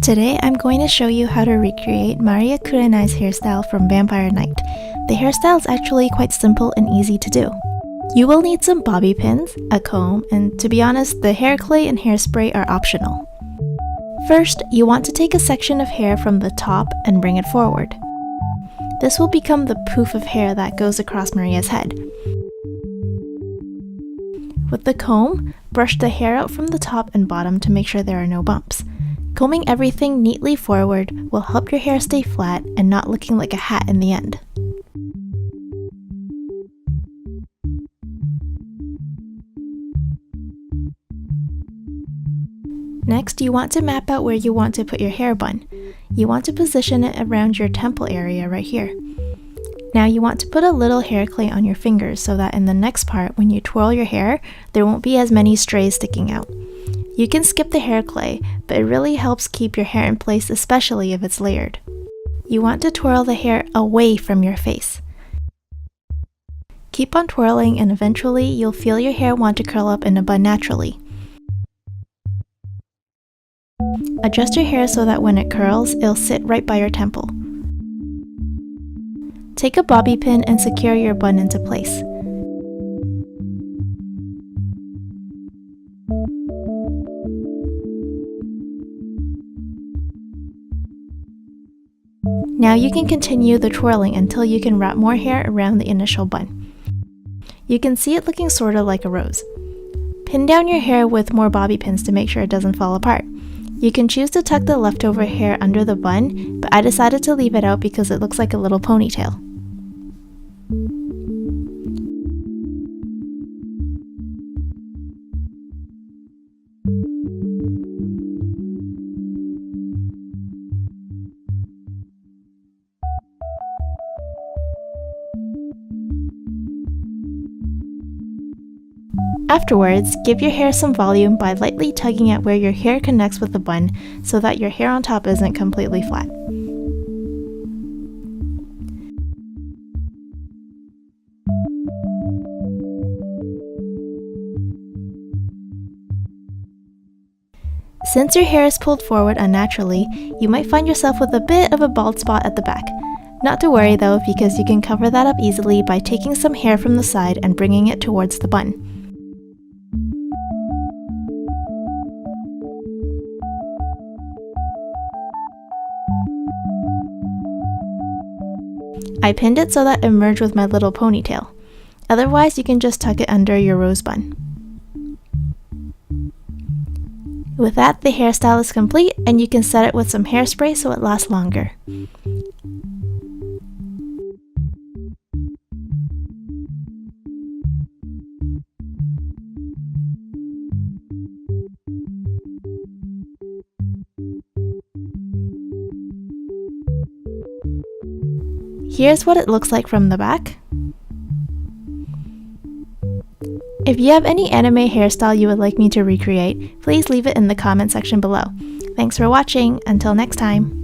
Today I'm going to show you how to recreate Maria Kurenai's hairstyle from Vampire Knight. The hairstyle is actually quite simple and easy to do. You will need some bobby pins, a comb, and to be honest, the hair clay and hairspray are optional. First, you want to take a section of hair from the top and bring it forward. This will become the poof of hair that goes across Maria's head. With the comb, brush the hair out from the top and bottom to make sure there are no bumps. Combing everything neatly forward will help your hair stay flat and not looking like a hat in the end. Next, you want to map out where you want to put your hair bun. You want to position it around your temple area right here. Now you want to put a little hair clay on your fingers so that in the next part, when you twirl your hair, there won't be as many strays sticking out. You can skip the hair clay, but it really helps keep your hair in place, especially if it's layered. You want to twirl the hair away from your face. Keep on twirling and eventually you'll feel your hair want to curl up in a bun naturally. Adjust your hair so that when it curls, it'll sit right by your temple. Take a bobby pin and secure your bun into place. Now you can continue the twirling until you can wrap more hair around the initial bun. You can see it looking sort of like a rose. Pin down your hair with more bobby pins to make sure it doesn't fall apart. You can choose to tuck the leftover hair under the bun, but I decided to leave it out because it looks like a little ponytail. Afterwards, give your hair some volume by lightly tugging at where your hair connects with the bun so that your hair on top isn't completely flat. Since your hair is pulled forward unnaturally, you might find yourself with a bit of a bald spot at the back. Not to worry though, because you can cover that up easily by taking some hair from the side and bringing it towards the bun. I pinned it so that it merged with my little ponytail. Otherwise, you can just tuck it under your rose bun. With that, the hairstyle is complete and you can set it with some hairspray so it lasts longer. Here's what it looks like from the back. If you have any anime hairstyle you would like me to recreate, please leave it in the comment section below. Thanks for watching. Until next time.